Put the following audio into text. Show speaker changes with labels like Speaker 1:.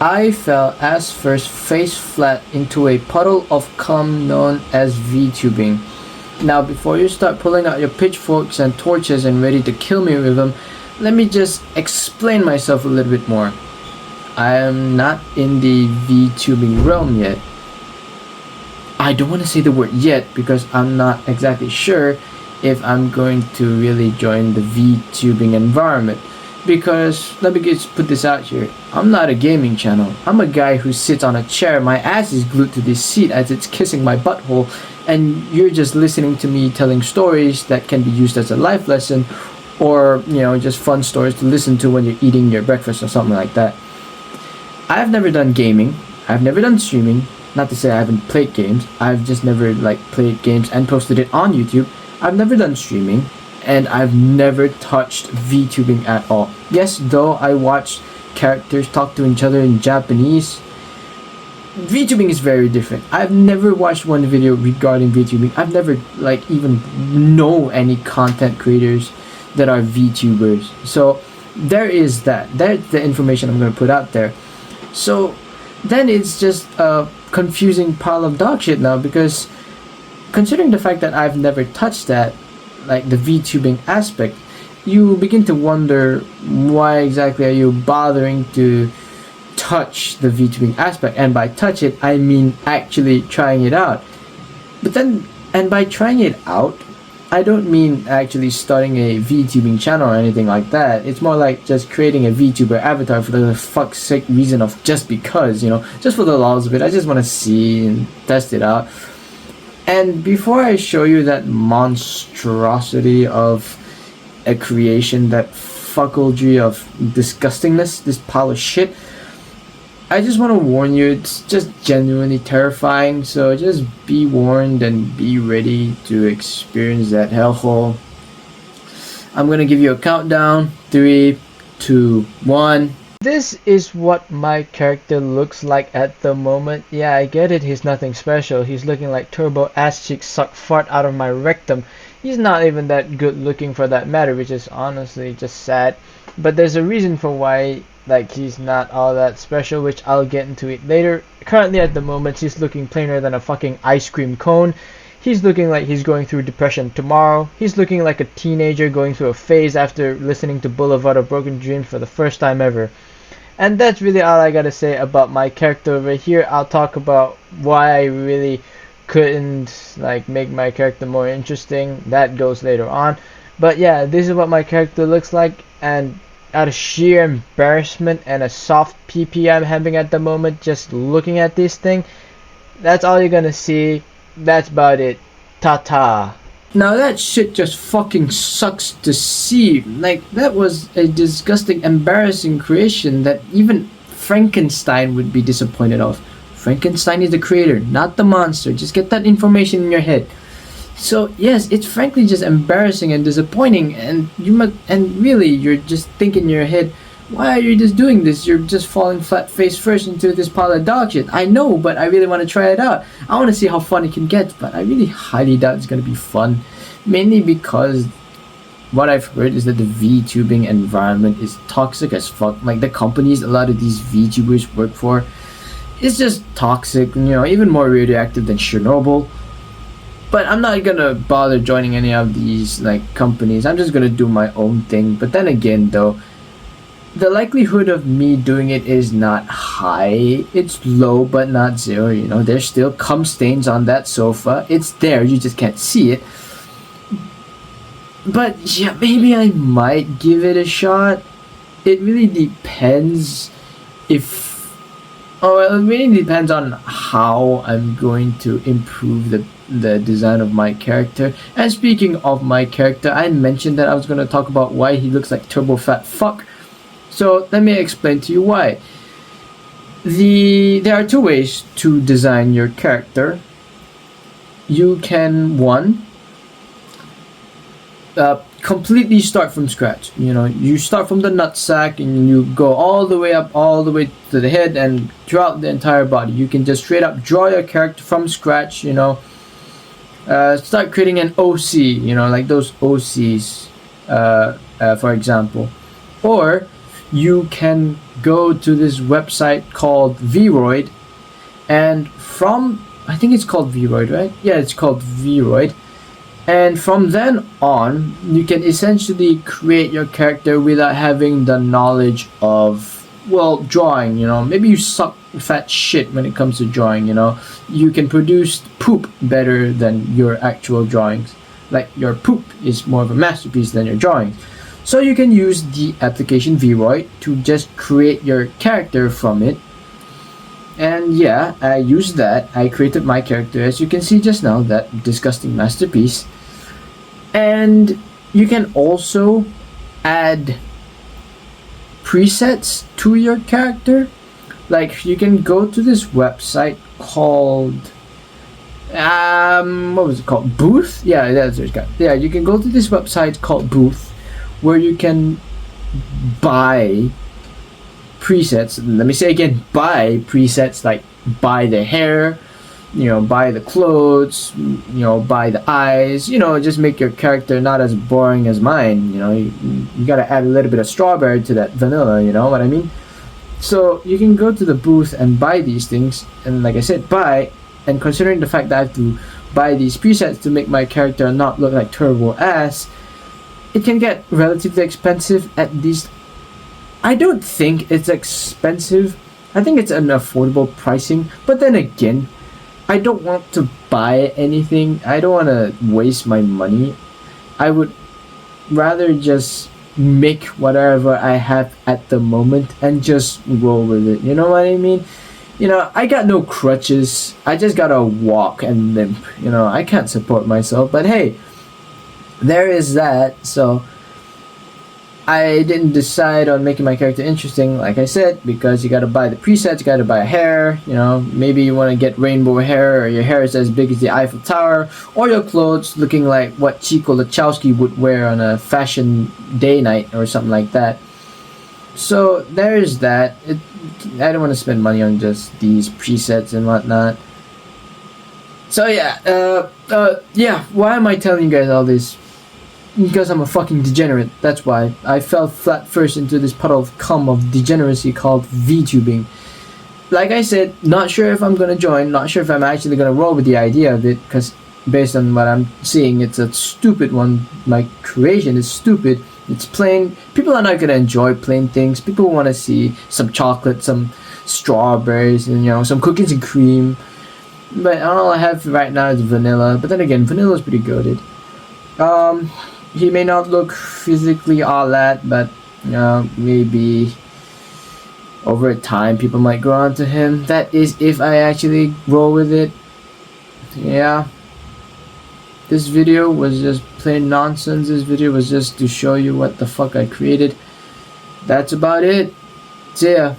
Speaker 1: I fell ass first face flat into a puddle of cum known as Vtubing. Now before you start pulling out your pitchforks and torches and ready to kill me with them, let me just explain myself a little bit more. I am not in the Vtubing realm yet. I don't want to say the word yet because I'm not exactly sure if I'm going to really join the Vtubing environment. Because, let me just put this out here, I'm not a gaming channel. I'm a guy who sits on a chair, my ass is glued to this seat as it's kissing my butthole, and you're just listening to me telling stories that can be used as a life lesson, or, just fun stories to listen to when you're eating your breakfast or something like that. I've never done gaming, I've never done streaming, not to say I haven't played games, I've just never played games and posted it on YouTube. I've never done streaming, and I've never touched Vtubing at all. Yes, though I watched characters talk to each other in Japanese, Vtubing is very different. I've never watched one video regarding Vtubing. I've never even know any content creators that are VTubers. So there is that. That's the information I'm going to put out there. So then it's just a confusing pile of dog shit now, because considering the fact that I've never touched that, the VTubing aspect, you begin to wonder why exactly are you bothering to touch the VTubing aspect. And by touch it, I mean actually trying it out. And by trying it out, I don't mean actually starting a VTubing channel or anything like that. It's more like just creating a VTuber avatar for the fuck's sake reason of just because, just for the lols of it. I just want to see and test it out. And before I show you that monstrosity of a creation, that fuckledry of disgustingness, this pile of shit, I just want to warn you, it's just genuinely terrifying. So just be warned and be ready to experience that hellhole. I'm gonna give you a countdown. 3, 2, 1. This is what my character looks like at the moment. Yeah, I get it, he's nothing special. He's looking like turbo ass cheek suck fart out of my rectum. He's not even that good looking for that matter, which is honestly just sad. But there's a reason for why he's not all that special, which I'll get into it later. Currently at the moment, he's looking plainer than a fucking ice cream cone. He's looking like he's going through depression tomorrow. He's looking like a teenager going through a phase after listening to Boulevard of Broken Dreams for the first time ever. And that's really all I gotta say about my character over here. I'll talk about why I really couldn't make my character more interesting. That goes later on. But yeah, this is what my character looks like, and out of sheer embarrassment and a soft PP I'm having at the moment just looking at this thing, that's all you're gonna see. That's about it. Ta-ta. Now that shit just fucking sucks to see. That was a disgusting, embarrassing creation that even Frankenstein would be disappointed of. Frankenstein is the creator, not the monster. Just get that information in your head. So yes, it's frankly just embarrassing and disappointing, and really you're just thinking in your head, why are you just doing this? You're just falling flat face first into this pile of dog shit. I know, but I really want to try it out. I want to see how fun it can get, but I really highly doubt it's going to be fun. Mainly because what I've heard is that the VTubing environment is toxic as fuck. The companies a lot of these VTubers work for, it's just toxic, even more radioactive than Chernobyl. But I'm not gonna bother joining any of these companies. I'm just gonna do my own thing. But then again though, the likelihood of me doing it is not high. It's low but not zero. There's still cum stains on that sofa. It's there, you just can't see it. But yeah, maybe I might give it a shot. It really depends it really depends on how I'm going to improve the design of my character. And speaking of my character, I mentioned that I was going to talk about why he looks like turbo fat fuck. So let me explain to you why. There are two ways to design your character. You can, one, completely start from scratch. You start from the nutsack and you go all the way up, all the way to the head and throughout the entire body. You can just straight up draw your character from scratch. Start creating an OC. Like those OCs, for example. Or you can go to this website called Vroid, and from, I think it's called Vroid, right? Yeah, it's called Vroid. And from then on, you can essentially create your character without having the knowledge of, well, drawing, you know. Maybe you suck fat shit when it comes to drawing, you know. You can produce poop better than your actual drawings. Like, your poop is more of a masterpiece than your drawings. So you can use the application Vroid to just create your character from it. And yeah, I used that. I created my character, as you can see just now, that disgusting masterpiece. And you can also add presets to your character. Like, you can go to this website called what was it called? Booth? Yeah, that's what it's called. Yeah, you can go to this website called Booth, where you can buy presets. Let me say again, buy presets, like buy the hair, you know, buy the clothes, you know, buy the eyes, you know, just make your character not as boring as mine. You know, you gotta add a little bit of strawberry to that vanilla, you know what I mean? So you can go to the booth and buy these things, and like I said, buy, and considering the fact that I have to buy these presets to make my character not look like terrible ass, it can get relatively expensive. At least I don't think it's expensive. I think it's an affordable pricing, but then again, I don't want to buy anything. I don't want to waste my money. I would rather just make whatever I have at the moment and just roll with it. You know what I mean? You know, I got no crutches. I just gotta walk and limp. You know, I can't support myself. But hey, there is that. So I didn't decide on making my character interesting, like I said, because you gotta buy the presets, you gotta buy hair, you know, maybe you wanna get rainbow hair, or your hair is as big as the Eiffel Tower, or your clothes looking like what Chico Lachowski would wear on a fashion day night, or something like that. So there's that. I don't wanna spend money on just these presets and whatnot. So yeah, yeah, why am I telling you guys all this? Because I'm a fucking degenerate. That's why I fell flat first into this puddle of cum of degeneracy called Vtubing. Like I said, not sure if I'm gonna join, not sure if I'm actually gonna roll with the idea of it, because based on what I'm seeing, it's a stupid one. My creation is stupid. It's plain. People are not gonna enjoy plain things. People want to see some chocolate, some strawberries, and you know, some cookies and cream. But all I have right now is vanilla. But then again, vanilla is pretty goated. He may not look physically all that, but maybe over time people might grow onto him. That is if I actually roll with it. Yeah. This video was just plain nonsense. This video was just to show you what the fuck I created. That's about it. See ya.